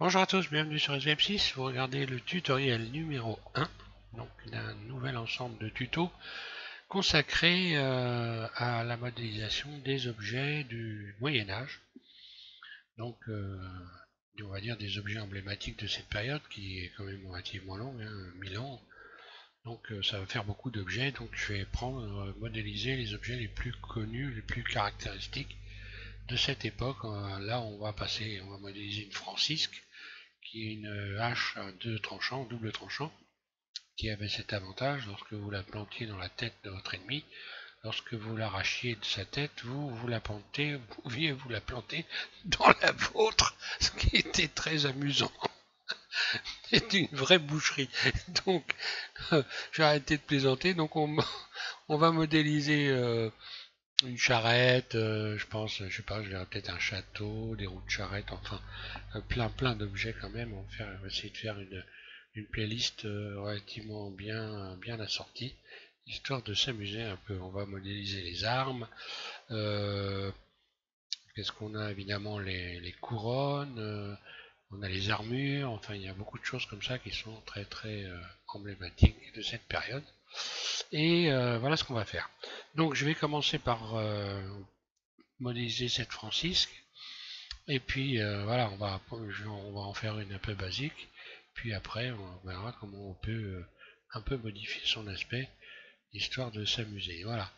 Bonjour à tous, bienvenue sur SVM6. Vous regardez le tutoriel numéro 1, donc d'un nouvel ensemble de tutos consacré à la modélisation des objets du Moyen-Âge. Donc, on va dire des objets emblématiques de cette période qui est quand même relativement longue, 1000 ans. Donc, ça va faire beaucoup d'objets. Donc, je vais modéliser les objets les plus connus, les plus caractéristiques de cette époque. Là, on va modéliser une francisque qui est une hache à deux tranchants, double tranchant, qui avait cet avantage: lorsque vous la plantiez dans la tête de votre ennemi, lorsque vous l'arrachiez de sa tête, vous pouviez vous la planter dans la vôtre, ce qui était très amusant. C'était une vraie boucherie. Donc, j'ai arrêté de plaisanter. Donc, on va modéliser une charrette, je pense, je sais pas, je verrai peut-être un château, des roues de charrette, enfin, plein d'objets quand même. On va essayer de faire une playlist relativement bien assortie, histoire de s'amuser un peu. On va modéliser les armes. Qu'est-ce qu'on a? Évidemment les couronnes, on a les armures, enfin il y a beaucoup de choses comme ça qui sont très emblématiques de cette période. Et voilà ce qu'on va faire. Donc je vais commencer par modéliser cette francisque. Et puis voilà, on va en faire une un peu basique. Puis après, on verra comment on peut un peu modifier son aspect, histoire de s'amuser. Voilà.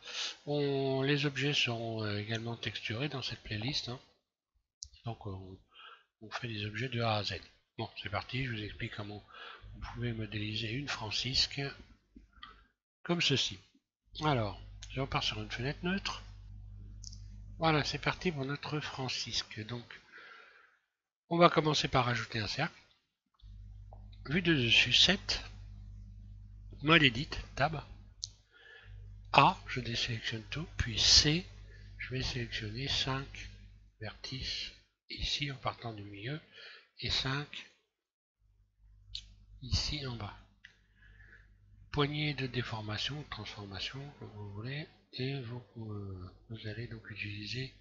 Les objets seront également texturés dans cette playlist, hein. Donc on fait des objets de A à Z. Bon, c'est parti, je vous explique comment vous pouvez modéliser une francisque comme ceci. Alors, je repars sur une fenêtre neutre. Voilà, c'est parti pour notre francisque. Donc, on va commencer par ajouter un cercle. Vue de dessus 7. Mode Edit, Tab. A, je désélectionne tout. Puis C, je vais sélectionner 5 vertices ici en partant du milieu et 5 ici en bas. Poignée de déformation, de transformation, comme vous voulez. Et vous allez donc utiliser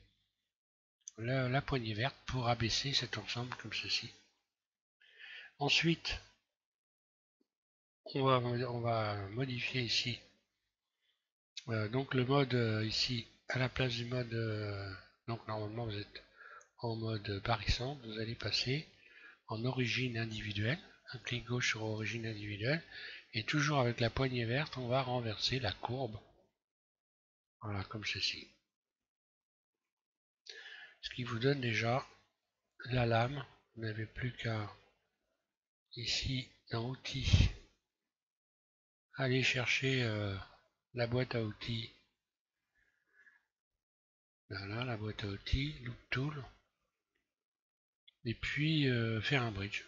la poignée verte pour abaisser cet ensemble comme ceci. Ensuite, on va modifier ici donc le mode ici à la place du mode donc normalement vous êtes en mode parissant, vous allez passer en origine individuelle, un clic gauche sur origine individuelle, et toujours avec la poignée verte on va renverser la courbe, voilà, comme ceci, ce qui vous donne déjà la lame. Vous n'avez plus qu'à ici dans outils aller chercher la boîte à outils. Voilà, la boîte à outils, Loop Tool, et puis faire un bridge.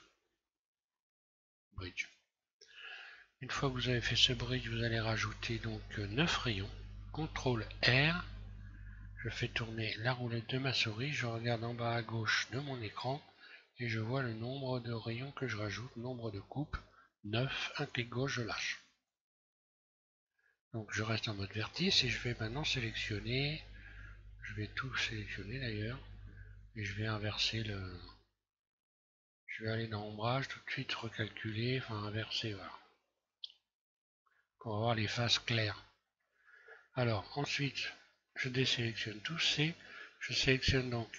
Une fois que vous avez fait ce bridge, vous allez rajouter donc 9 rayons. CTRL R, je fais tourner la roulette de ma souris, je regarde en bas à gauche de mon écran et je vois le nombre de rayons que je rajoute, nombre de coupes, 9, un clic gauche, je lâche. Donc je reste en mode vertice et je vais maintenant sélectionner, je vais tout sélectionner d'ailleurs, et je vais inverser je vais aller dans ombrage tout de suite, recalculer, enfin inverser, voilà, pour avoir les faces claires. Alors ensuite, je désélectionne tout, je sélectionne donc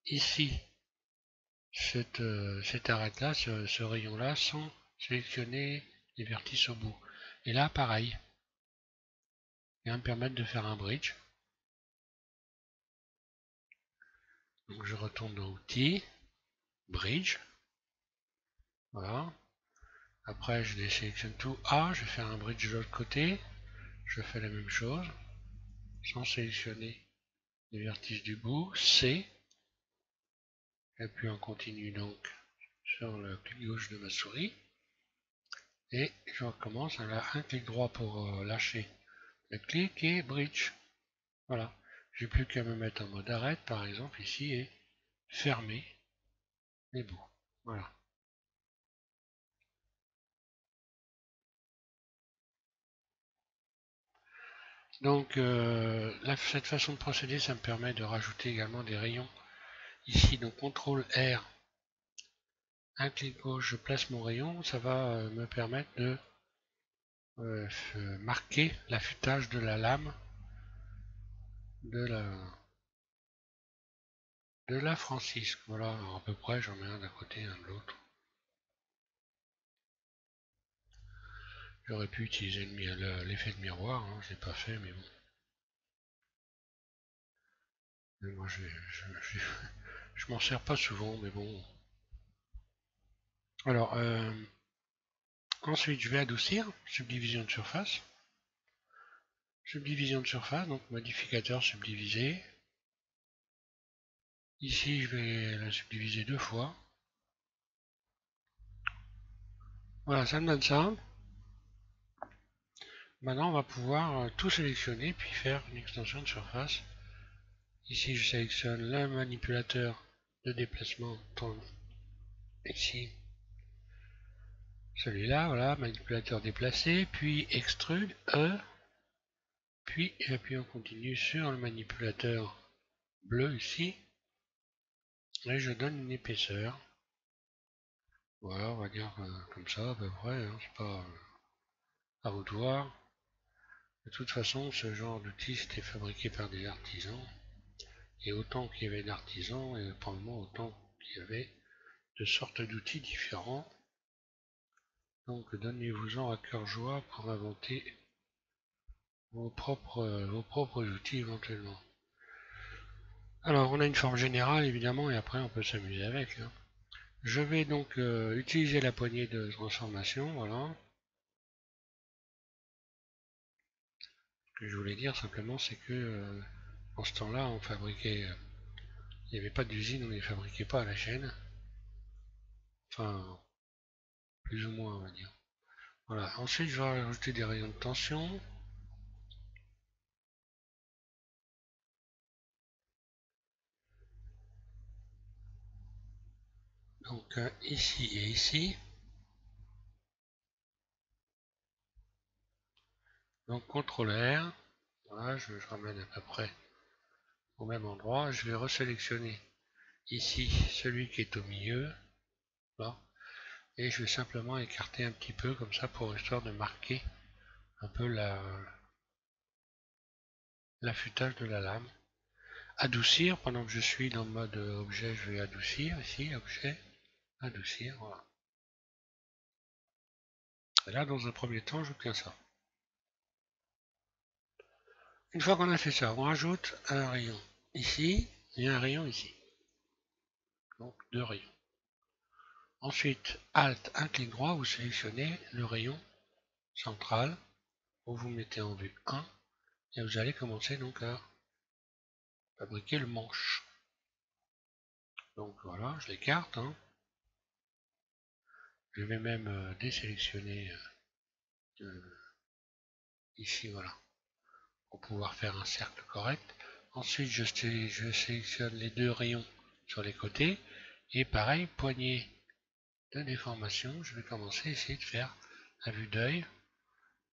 ici cette arête-là, ce rayon-là, sans sélectionner les vertices au bout. Et là, pareil, il va me permettre de faire un bridge. Donc je retourne dans Outils, Bridge, voilà. Après, je désélectionne tout A, je vais faire un bridge de l'autre côté, je fais la même chose, sans sélectionner les vertices du bout, C, et puis on continue donc sur le clic gauche de ma souris, et je recommence à un clic droit pour lâcher le clic et bridge. Voilà, j'ai plus qu'à me mettre en mode arrête par exemple ici et fermer les bouts. Voilà. Donc cette façon de procéder, ça me permet de rajouter également des rayons ici. Donc CTRL R, un clic gauche, je place mon rayon, ça va me permettre de marquer l'affûtage de la lame de la Francisque. Voilà, à peu près, j'en mets un d'un côté, un de l'autre. J'aurais pu utiliser l'effet de miroir, hein, je l'ai pas fait, mais bon. Mais moi, je m'en sers pas souvent, mais bon. Alors, ensuite, je vais adoucir, subdivision de surface. Subdivision de surface, donc modificateur subdivisé. Ici, je vais la subdiviser 2 fois. Voilà, ça me donne ça. Maintenant, on va pouvoir tout sélectionner, puis faire une extension de surface. Ici, je sélectionne le manipulateur de déplacement. Ici, celui-là, voilà, manipulateur déplacé, puis extrude, puis on continue sur le manipulateur bleu ici, et je donne une épaisseur. Voilà, on va dire comme ça à peu près, hein, c'est pas à vous de voir. De toute façon, ce genre d'outil c'était fabriqué par des artisans, et autant qu'il y avait d'artisans, et probablement autant qu'il y avait de sortes d'outils différents. Donc donnez-vous-en à cœur joie pour inventer vos propres outils éventuellement. Alors on a une forme générale évidemment, et après on peut s'amuser avec, hein. Je vais donc utiliser la poignée de transformation, voilà. Ce que je voulais dire simplement, c'est que en ce temps-là, on fabriquait, il n'y avait pas d'usine, on ne les fabriquait pas à la chaîne. Enfin, plus ou moins, on va dire. Voilà. Ensuite, je vais rajouter des rayons de tension. Donc ici et ici. Donc CTRL R. Voilà, je ramène à peu près au même endroit. Je vais resélectionner ici celui qui est au milieu. Là. Et je vais simplement écarter un petit peu comme ça pour histoire de marquer un peu l'affûtage de la lame. Adoucir, pendant que je suis dans le mode objet, je vais adoucir ici, objet, adoucir, voilà. Et là, dans un premier temps, j'obtiens ça. Une fois qu'on a fait ça, on rajoute un rayon ici et un rayon ici. Donc 2 rayons. Ensuite, Alt, un clic droit, vous sélectionnez le rayon central, où vous mettez en vue 1, et vous allez commencer donc à fabriquer le manche. Donc voilà, je l'écarte, hein. Je vais même désélectionner ici, voilà, pour pouvoir faire un cercle correct. Ensuite, je sélectionne les 2 rayons sur les côtés, et pareil, poignée de déformation, je vais commencer à essayer de faire à vue d'œil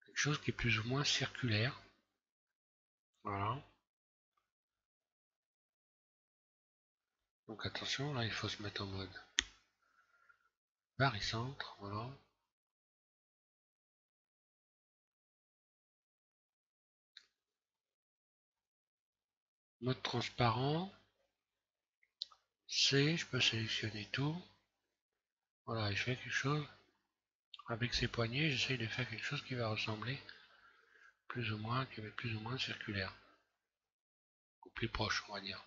quelque chose qui est plus ou moins circulaire. Voilà. Donc attention, là il faut se mettre en mode barycentre, voilà. Mode transparent, C, je peux sélectionner tout. Voilà, je fais quelque chose. Avec ces poignées, j'essaye de faire quelque chose qui va ressembler plus ou moins, qui va être plus ou moins circulaire. Ou plus proche, on va dire.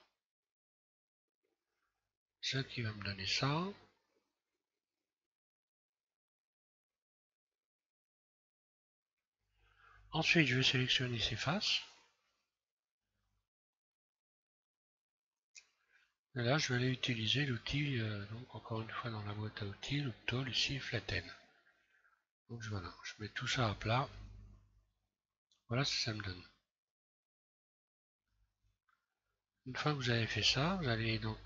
Ce qui va me donner ça. Ensuite, je vais sélectionner ces faces. Et là, je vais aller utiliser l'outil, donc encore une fois dans la boîte à outils, le tool ici, Flatten. Donc voilà, je mets tout ça à plat. Voilà ce que ça me donne. Une fois que vous avez fait ça, vous allez donc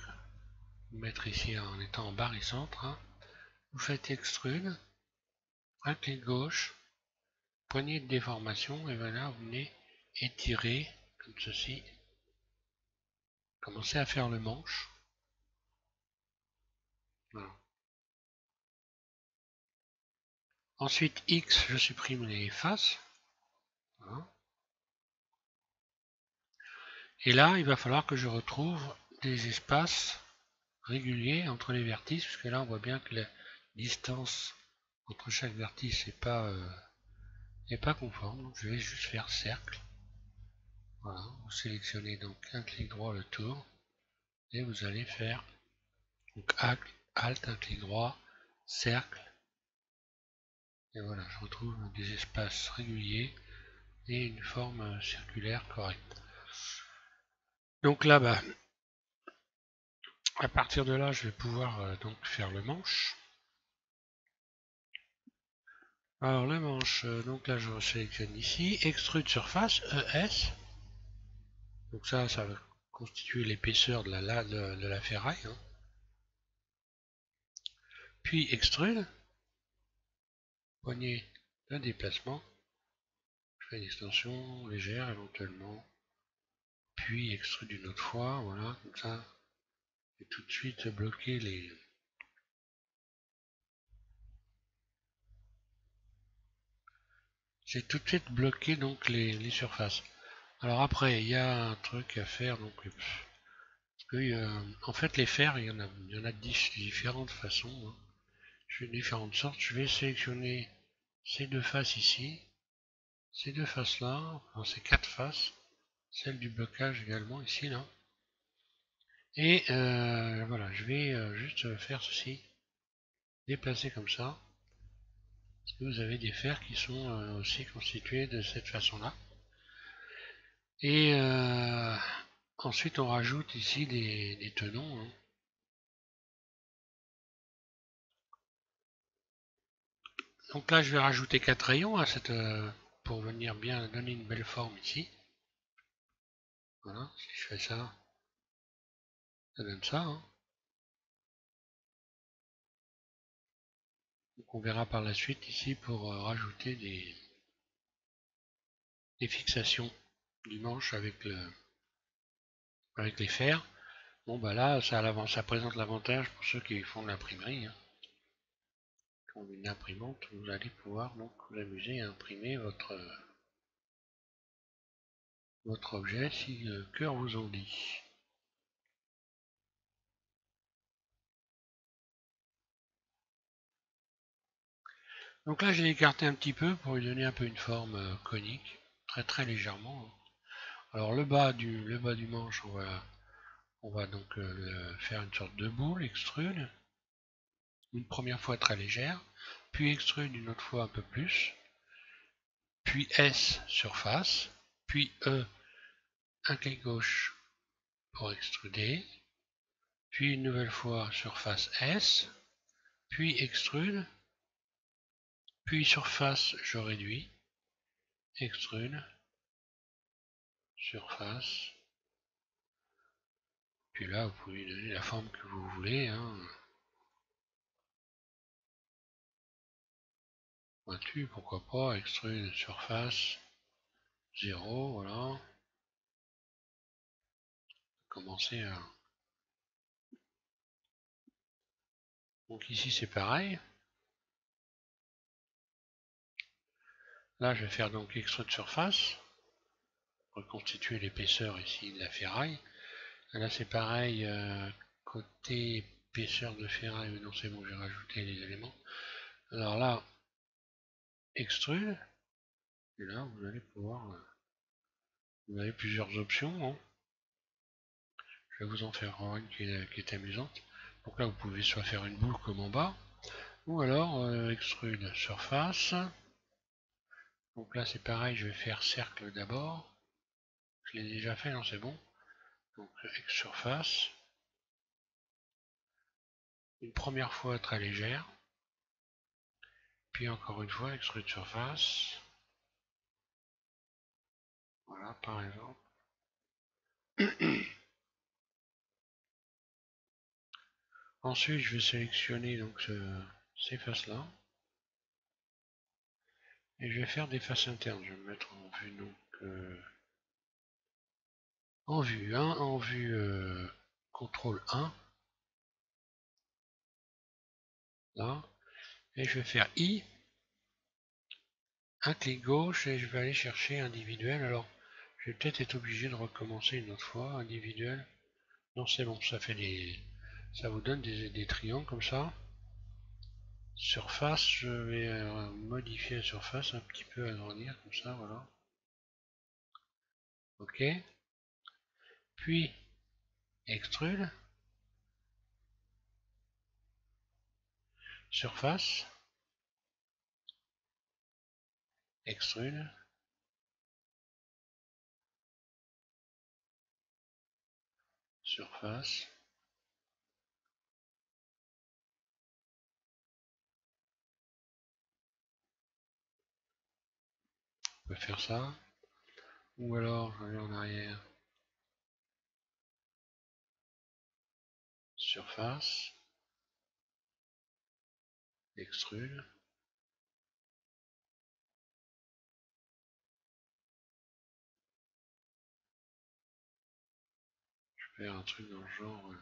vous mettre ici en étant en barycentre, hein. Vous faites extrude, un clic gauche, poignée de déformation, et voilà, vous venez étirer comme ceci. Commencez à faire le manche. Voilà. Ensuite, X, je supprime les faces. Voilà. Et là, il va falloir que je retrouve des espaces réguliers entre les vertices, parce que là, on voit bien que la distance entre chaque vertice n'est pas conforme. Donc, je vais juste faire cercle. Voilà, vous sélectionnez donc un clic droit le tour, et vous allez faire donc Alt, un clic droit, cercle, et voilà, je retrouve des espaces réguliers et une forme circulaire correcte. Donc là, bah, à partir de là, je vais pouvoir donc faire le manche. Alors le manche, donc là je sélectionne ici, extrude surface, ES. Donc ça va constituer l'épaisseur de la ferraille. Hein. Puis extrude, poignée de déplacement. Je fais une extension légère éventuellement. Puis extrude une autre fois, voilà, comme ça. Et tout de suite bloquer les... J'ai tout de suite bloqué donc les surfaces. Alors après, il y a un truc à faire, donc en fait les fers, il y en a différentes façons, hein. Différentes sortes. Je vais sélectionner ces deux faces ici, ces deux faces là, enfin ces quatre faces, celle du blocage également ici là. Et voilà, je vais juste faire ceci, déplacer comme ça. Parce que vous avez des fers qui sont aussi constitués de cette façon-là. Et ensuite on rajoute ici des tenons. Hein. Donc là je vais rajouter 4 rayons à pour venir bien donner une belle forme ici. Voilà, si je fais ça, ça donne ça. Hein. Donc on verra par la suite ici pour rajouter des fixations du manche avec les fers. Bon bah là ça présente l'avantage pour ceux qui font de l'imprimerie. Hein. Quand une imprimante, vous allez pouvoir donc vous amuser à imprimer votre objet si le cœur vous en dit. Donc là j'ai écarté un petit peu pour lui donner un peu une forme conique, très légèrement. Hein. Alors le bas du manche, on va donc faire une sorte de boule, extrude, une première fois très légère, puis extrude une autre fois un peu plus, puis S surface, puis E, un clic gauche pour extruder, puis une nouvelle fois surface S, puis extrude, puis surface je réduis, extrude, surface, puis là vous pouvez donner la forme que vous voulez, hein. Pointu, pourquoi pas, extrude, surface, 0, voilà. Commencer à... Donc ici c'est pareil. Là je vais faire donc extrude surface, reconstituer l'épaisseur ici de la ferraille. Là c'est pareil, côté épaisseur de ferraille, non c'est bon, j'ai rajouté les éléments. Alors là, extrude, et là vous allez pouvoir, vous avez plusieurs options. Hein. Je vais vous en faire une qui est amusante. Donc là vous pouvez soit faire une boule comme en bas, ou alors extrude surface. Donc là c'est pareil, je vais faire cercle d'abord. Je l'ai déjà fait, non c'est bon. Donc surface. Une première fois très légère. Puis encore une fois extrude surface. Voilà par exemple. Ensuite je vais sélectionner donc ces faces là. Et je vais faire des faces internes. Je vais me mettre en vue donc en vue 1, en vue contrôle 1. Là. Et je vais faire I. un clic gauche et je vais aller chercher individuel. Alors, je vais peut-être être obligé de recommencer une autre fois. Individuel. Non, c'est bon, ça fait ça vous donne des triangles comme ça. Surface, je vais modifier la surface un petit peu, agrandir comme ça, voilà. Ok. Puis, extrude. Surface. Extrude. Surface. On peut faire ça. Ou alors, je vais en arrière. Surface. Extrude. Je vais faire un truc dans le genre.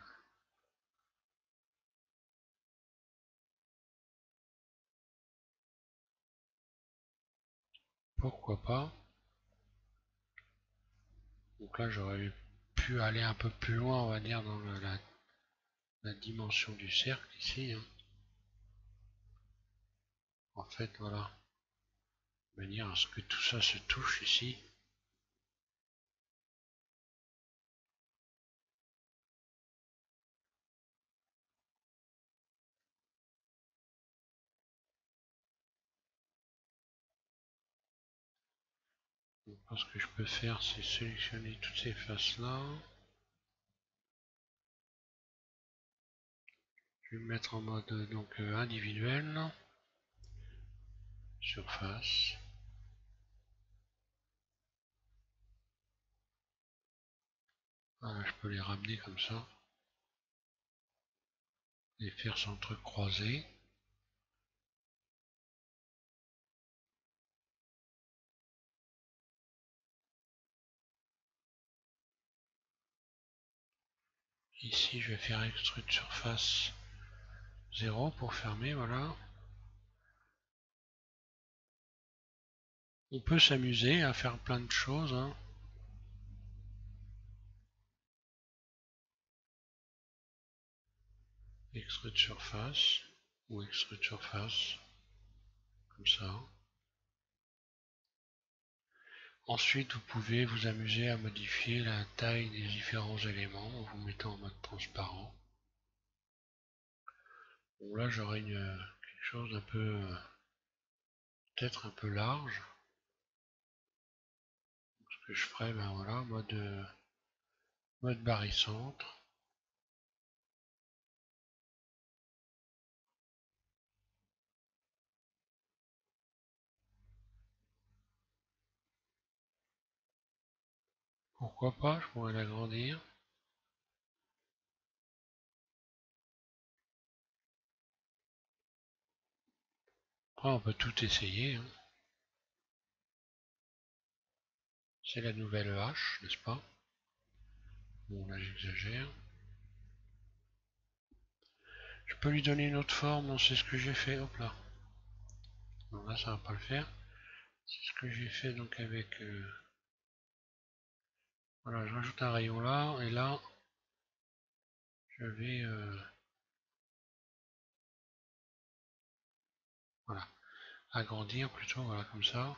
Pourquoi pas. Donc là, j'aurais pu aller un peu plus loin, on va dire, dans la dimension du cercle ici, hein. En fait, voilà. De manière à ce que tout ça se touche ici. Donc, ce que je peux faire, c'est sélectionner toutes ces faces-là. Je vais me mettre en mode donc individuel. Surface. Voilà, je peux les ramener comme ça. Les faire s'entrecroiser. Ici, je vais faire extrude surface 0 pour fermer, voilà. On peut s'amuser à faire plein de choses, hein. Extrude surface ou extrude surface, comme ça. Ensuite, vous pouvez vous amuser à modifier la taille des différents éléments en vous mettant en mode transparent. Bon, là, j'aurai quelque chose d'un peu, peut-être un peu large. Ce que je ferai, ben voilà, mode barycentre. Pourquoi pas, je pourrais l'agrandir. Après, on peut tout essayer, hein. C'est la nouvelle hache, n'est-ce pas? Bon, là, j'exagère. Je peux lui donner une autre forme, non, c'est ce que j'ai fait, hop là. Non, là, ça va pas le faire. C'est ce que j'ai fait donc avec... voilà, je rajoute un rayon là, et là, je vais... voilà, agrandir plutôt, voilà, comme ça,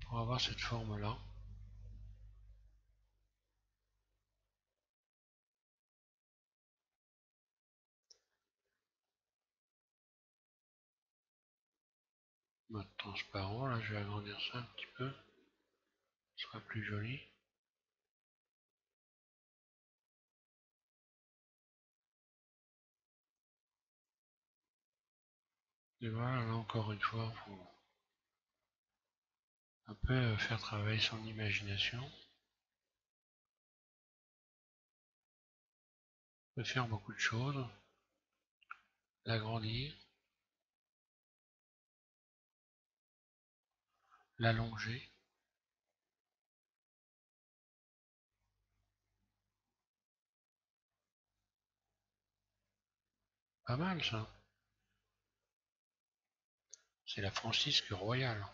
pour avoir cette forme-là. Mode transparent, là, je vais agrandir ça un petit peu. Ce sera plus joli. Et voilà, là, encore une fois, il faut un peu faire travailler son imagination. On peut faire beaucoup de choses. L'agrandir, l'allonger. Pas mal ça. C'est la Francisque royale.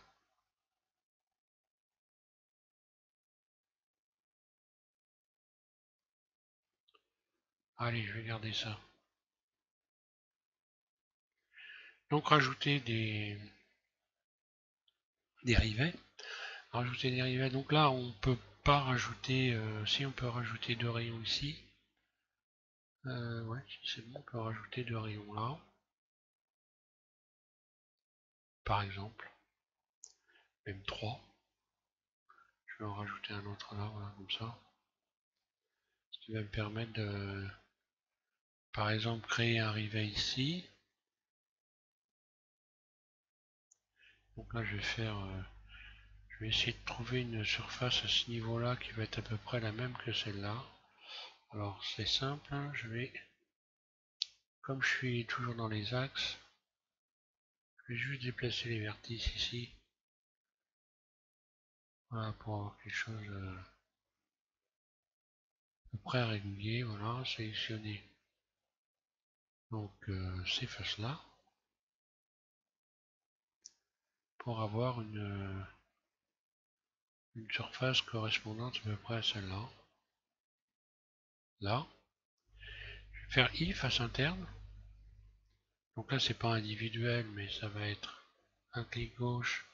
Allez, je vais garder ça. Donc rajouter des rivets. Rajouter des rivets. Donc là, on peut pas rajouter. Si on peut rajouter 2 rayons ici. Ouais, si c'est bon, on peut rajouter 2 rayons là. Par exemple. Même 3. Je vais en rajouter un autre là, voilà, comme ça. Ce qui va me permettre de, par exemple, créer un rivet ici. Donc là, je vais essayer de trouver une surface à ce niveau-là qui va être à peu près la même que celle-là. Alors, c'est simple, hein, comme je suis toujours dans les axes, je vais juste déplacer les vertices ici. Voilà, pour avoir quelque chose à peu près régulier. Voilà, sélectionner donc ces faces-là pour avoir une surface correspondante à peu près à celle-là. Là, je vais faire I, face interne. Donc là, c'est pas individuel, mais ça va être un clic gauche.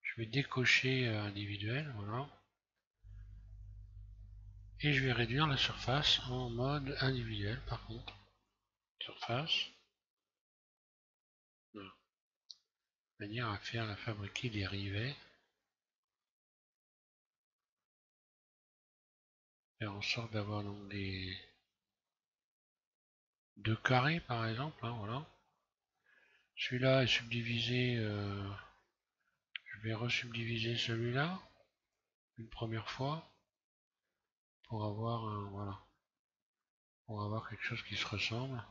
Je vais décocher individuel, voilà. Et je vais réduire la surface en mode individuel, par contre. Surface. Voilà. De manière à fabriquer des rivets. Faire en sorte d'avoir donc des 2 carrés, par exemple, hein, voilà. Celui-là est subdivisé, je vais resubdiviser celui-là une première fois pour avoir voilà, pour avoir quelque chose qui se ressemble.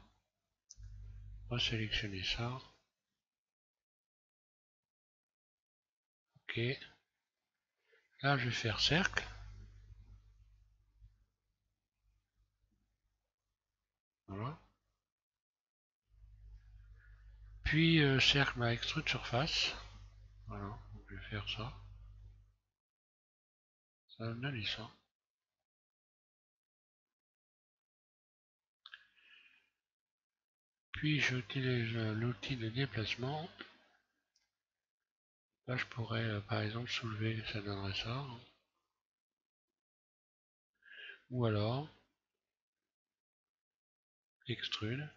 On va sélectionner ça. Ok. Là, je vais faire cercle. Voilà. Puis cercle à extrude surface. Voilà. Donc, je vais faire ça. Ça va me donner ça. Puis j'utilise l'outil de déplacement. Là, je pourrais par exemple soulever, ça donnerait ça. Ou alors extrude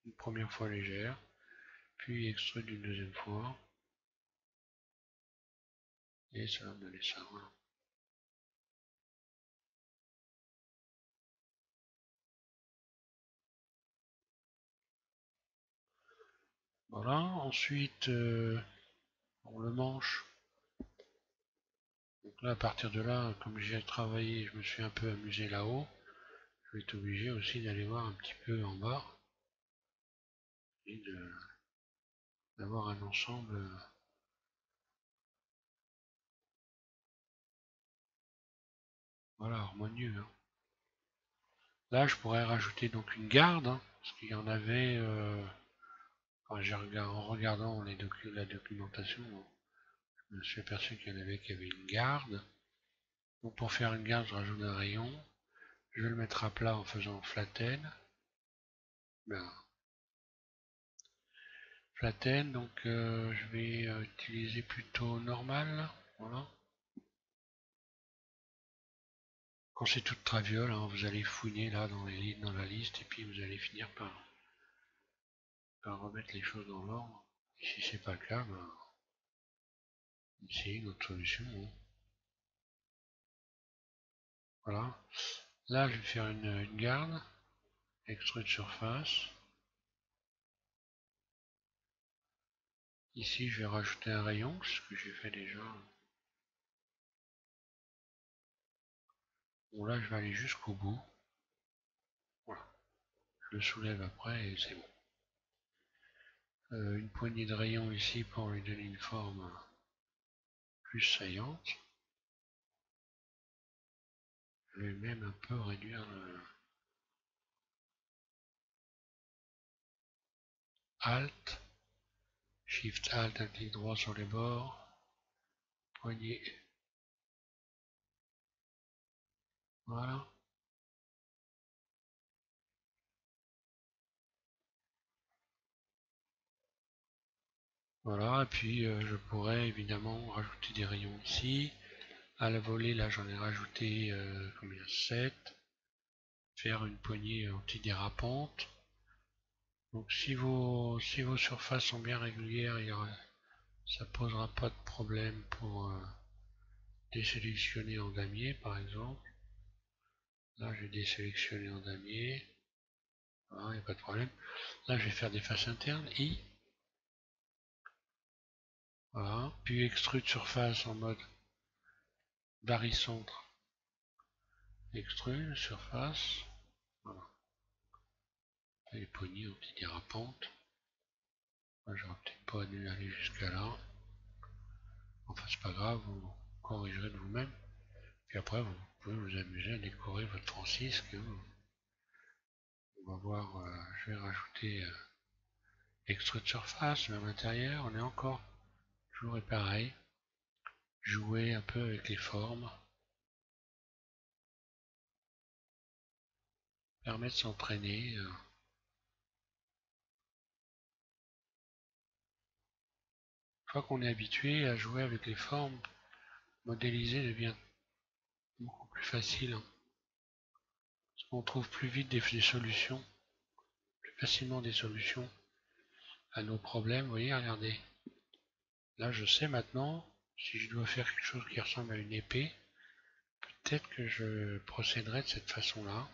une première fois légère, puis extrude une deuxième fois. Et ça va me donner ça. Voilà. Voilà. Ensuite, pour le manche. Donc là, à partir de là, comme j'ai travaillé, je me suis un peu amusé là-haut. Je vais être obligé aussi d'aller voir un petit peu en bas et d'avoir un ensemble voilà, harmonieux. Hein. Là, je pourrais rajouter donc une garde, hein, parce qu'il y en avait, en regardant la documentation, je me suis aperçu qu'il y en avait qui avaient une garde. Donc pour faire une garde, je rajoute un rayon. Je vais le mettre à plat en faisant flatten. Ben, flatten, donc je vais utiliser plutôt normal. Voilà. Quand c'est toute traviole, hein, vous allez fouiner là dans la liste et puis vous allez finir par remettre les choses dans l'ordre. Et si c'est pas le cas, ben, essayez une autre solution. Hein. Voilà. Là, je vais faire une garde, extrude surface. Ici, je vais rajouter un rayon, ce que j'ai fait déjà. Bon, là, je vais aller jusqu'au bout. Voilà. Je le soulève après et c'est bon. Une poignée de rayons ici pour lui donner une forme plus saillante. Je vais même un peu réduire le Alt, Shift Alt, un clic droit sur les bords. Poignée. Voilà. Voilà, et puis je pourrais évidemment rajouter des rayons ici. À la volée, là j'en ai rajouté combien 7. Faire une poignée antidérapante. Donc si vos surfaces sont bien régulières, ça posera pas de problème pour désélectionner en damier par exemple. Là j'ai désélectionné en damier. Voilà, il n'y a pas de problème. Là je vais faire des faces internes, I. Voilà. Puis extrude surface en mode barycentre. Extrude surface. Voilà. Les poignées antidérapantes. J'aurais peut-être pas dû aller jusqu'à là. Enfin c'est pas grave, vous corrigerez de vous-même. Puis après vous pouvez vous amuser à décorer votre francisque. On va voir, je vais rajouter extrude surface à l'intérieur. On est encore toujours pareil. Jouer un peu avec les formes. Permet de s'entraîner. Une fois qu'on est habitué à jouer avec les formes, modéliser devient beaucoup plus facile. Parce qu'on trouve plus vite des solutions, plus facilement des solutions à nos problèmes. Vous voyez, regardez. Là, je sais maintenant, si je dois faire quelque chose qui ressemble à une épée, peut-être que je procéderai de cette façon-là.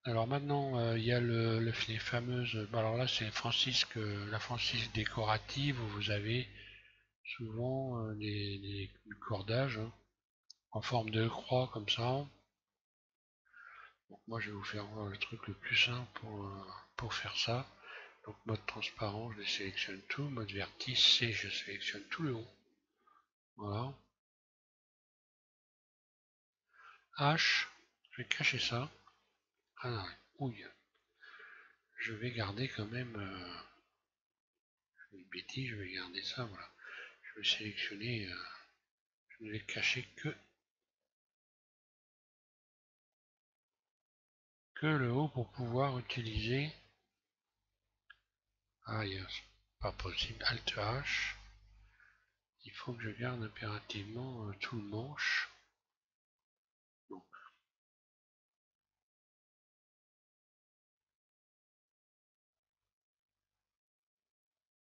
Alors maintenant, il y a les fameuses. Alors là, c'est la francisque décorative où vous avez souvent du cordage en forme de croix comme ça. Donc moi, je vais vous faire voir le truc le plus simple pour faire ça. Donc mode transparent, je les sélectionne tout. Mode vertice, C, je sélectionne tout le haut. Voilà. H, je vais cacher ça. Ah non, ouille. Je vais garder quand même. Une bêtise, je vais garder ça, voilà. Je vais sélectionner. Je ne vais cacher que le haut pour pouvoir utiliser. Ah, pas possible. Alt H. Il faut que je garde impérativement tout le manche. Donc,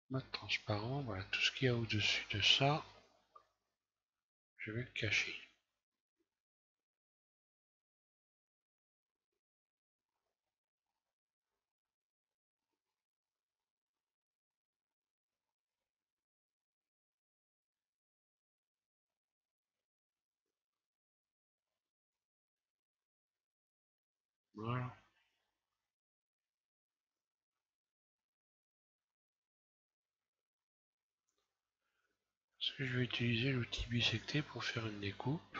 mode transparent, voilà, tout ce qu'il y a au-dessus de ça, je vais le cacher. Voilà. Parce que je vais utiliser l'outil bisecté pour faire une découpe.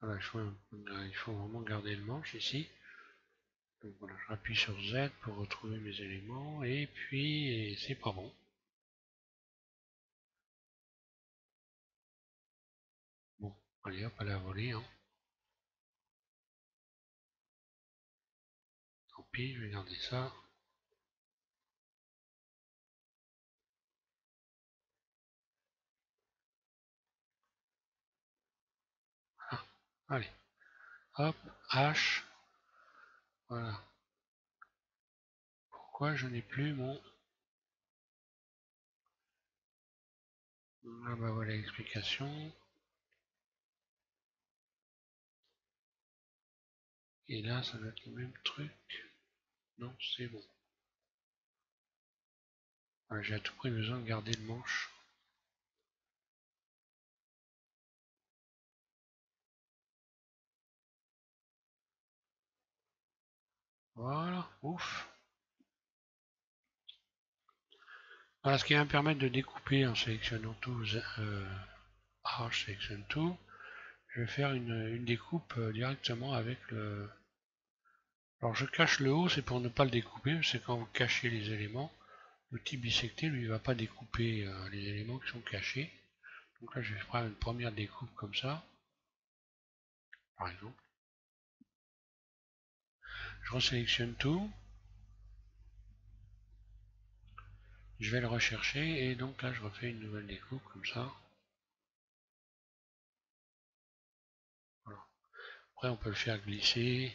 Voilà, il faut vraiment garder le manche ici. Donc voilà, je rappuie sur Z pour retrouver mes éléments et puis c'est pas bon. Bon, allez hop, à la volée. Hein. Tant pis, je vais garder ça. Ah, allez, hop, H. Voilà. Pourquoi je n'ai plus mon... Ah bah voilà l'explication. Et là, ça doit être le même truc. Non, c'est bon. Voilà, j'ai à tout prix besoin de garder le manche. Voilà, ouf. Voilà, ce qui va me permettre de découper en sélectionnant tout Arrange Selection Tool, je vais faire une découpe directement avec le... Alors je cache le haut, c'est pour ne pas le découper, c'est quand vous cachez les éléments, l'outil bisecté lui va pas découper les éléments qui sont cachés. Donc là je vais faire une première découpe comme ça, par exemple. Je resélectionne tout, je vais le rechercher et donc là je refais une nouvelle découpe comme ça. Voilà. Après on peut le faire glisser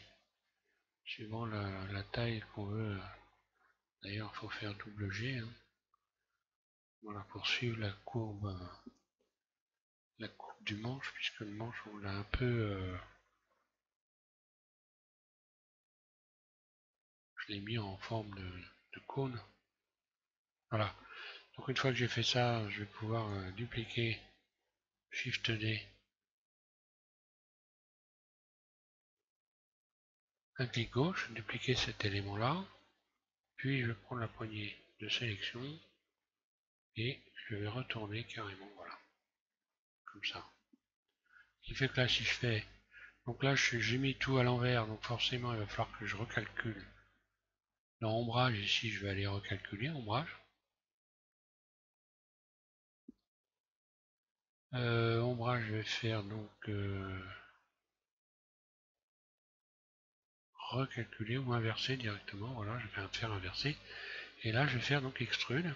suivant la taille qu'on veut. D'ailleurs il faut faire double G. Hein. Voilà, pour suivre la courbe du manche, puisque le manche on l'a un peu... je l'ai mis en forme de cône. Voilà. Donc une fois que j'ai fait ça, je vais pouvoir dupliquer Shift D, un clic gauche, dupliquer cet élément-là, puis je vais prendre la poignée de sélection et je vais retourner carrément, voilà, comme ça. Ce qui fait que là, si je fais, donc là, j'ai mis tout à l'envers, donc forcément, il va falloir que je recalcule. Dans ombrage, ici, je vais aller recalculer ombrage. Ombrage, je vais faire donc recalculer ou inverser directement. Voilà, je vais faire inverser. Et là, je vais faire donc extrude.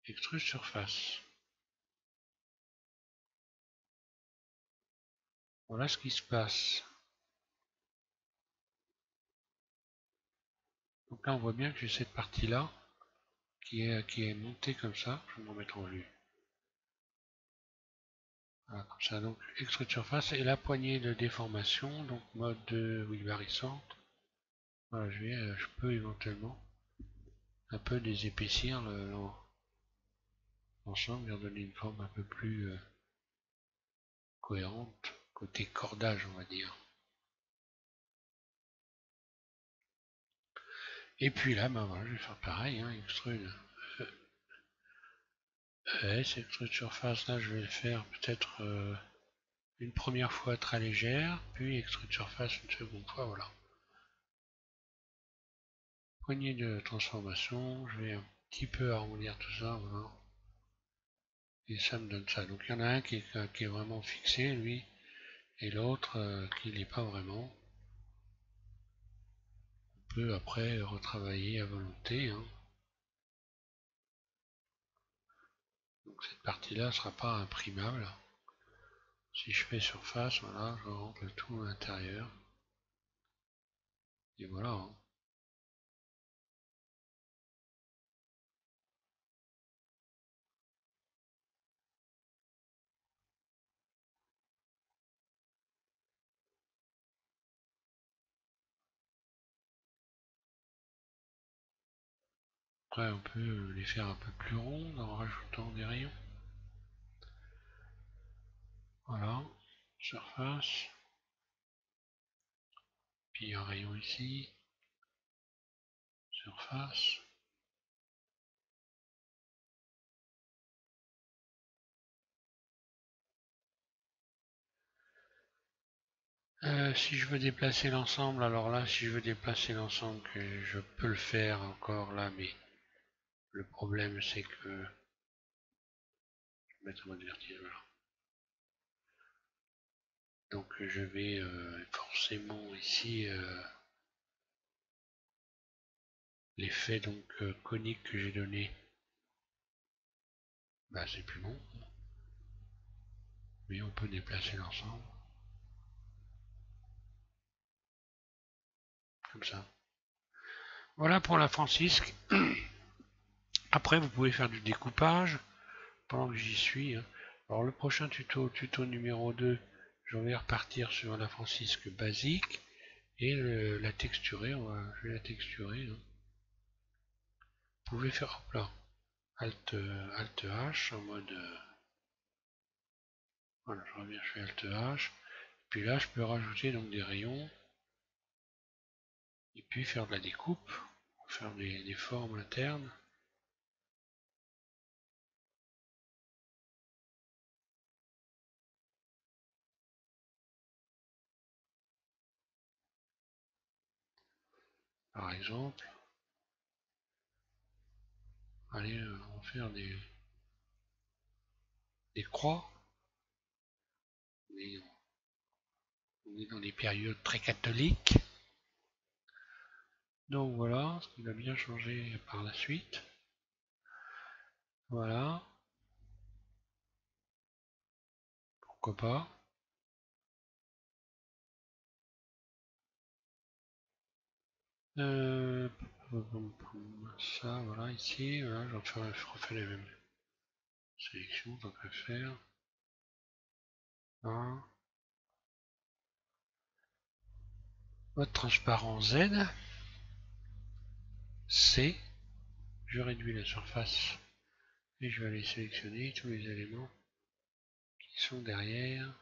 Extrude surface. Voilà ce qui se passe. Donc là, on voit bien que j'ai cette partie-là qui est montée comme ça. Je vais me remettre en vue. Voilà, comme ça. Donc, extrude surface et la poignée de déformation. Donc, mode wheelbarissante. Voilà, je peux éventuellement un peu désépaissir l'ensemble, lui redonner une forme un peu plus cohérente, côté cordage, on va dire. Et puis là, ben voilà, je vais faire pareil, hein, extrude ES, extrude surface, là je vais le faire peut-être une première fois très légère, puis extrude surface une seconde fois, voilà. Poignée de transformation, je vais un petit peu arrondir tout ça, voilà. Et ça me donne ça. Donc il y en a un qui est vraiment fixé, lui, et l'autre qui n'est pas vraiment. On peut après retravailler à volonté. Hein. Donc cette partie-là ne sera pas imprimable. Si je fais surface, voilà, je rentre le tout à l'intérieur. Et voilà. Hein. Après, on peut les faire un peu plus rondes en rajoutant des rayons. Voilà, surface. Puis un rayon ici, surface. Si je veux déplacer l'ensemble, alors là, si je veux déplacer l'ensemble, je peux le faire encore là, mais le problème c'est que... Je vais mettre en mode vertige, voilà. Donc je vais forcément ici l'effet donc conique que j'ai donné, bah c'est plus bon, mais on peut déplacer l'ensemble comme ça. Voilà pour la Francisque. Après vous pouvez faire du découpage pendant que j'y suis. Hein. Alors le prochain tuto numéro 2, je vais repartir sur la Francisque basique et la texturer. Je vais la texturer. Hein. Vous pouvez faire hop là, Alt H en mode voilà, je reviens, je fais Alt H. Puis là, je peux rajouter donc des rayons. Et puis faire de la découpe. Faire des formes internes. par exemple. Allez, on va faire des croix. On est dans des périodes très catholiques. Donc voilà, ce qui va bien changer par la suite. Voilà. Pourquoi pas. Euh, ça, voilà, ici, voilà, je refais la même sélection, tant qu'à faire. Voilà. Mode transparent Z, C, je réduis la surface et je vais aller sélectionner tous les éléments qui sont derrière.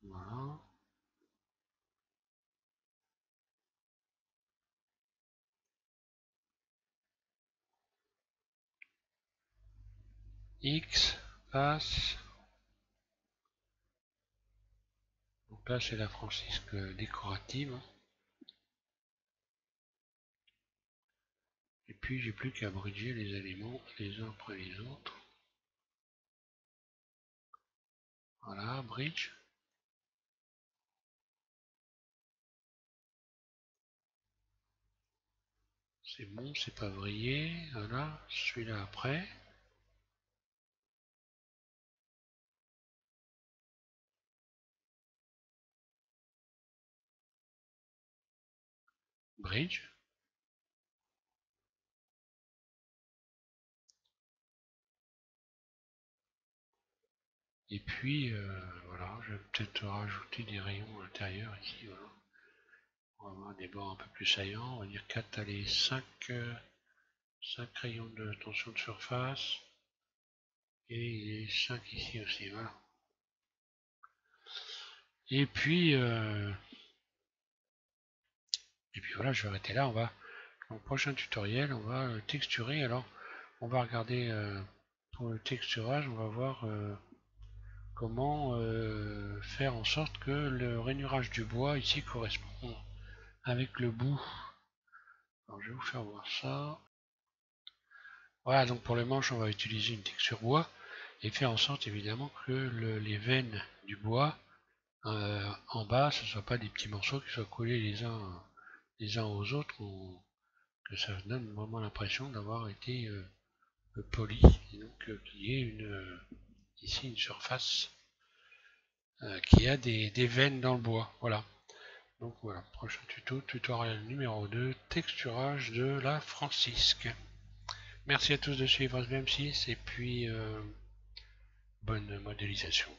Voilà. X, passe. Donc là c'est la francisque décorative. Et puis j'ai plus qu'à bridger les éléments les uns après les autres. Voilà, bridge. C'est bon, c'est pas vrillé. Voilà, celui-là après. Bridge. Et puis, voilà, je vais peut-être rajouter des rayons à l'intérieur ici. Voilà. On va avoir des bords un peu plus saillants. On va dire 4, allez, 5 rayons de tension de surface. Et 5 ici aussi, voilà. Et puis, voilà, je vais arrêter là. On va, dans le prochain tutoriel, on va texturer. Alors, on va regarder pour le texturage, on va voir comment faire en sorte que le rainurage du bois ici correspond avec le bout. Alors je vais vous faire voir ça. Voilà, donc pour le manche on va utiliser une texture bois et faire en sorte évidemment que les veines du bois en bas ce ne soient pas des petits morceaux qui soient collés les uns aux autres, ou que ça donne vraiment l'impression d'avoir été poli, et donc qu'il y ait ici une surface qui a des veines dans le bois. Voilà. Donc voilà, prochain tutoriel numéro 2, texturage de la francisque. Merci à tous de suivre SBM6 et puis bonne modélisation.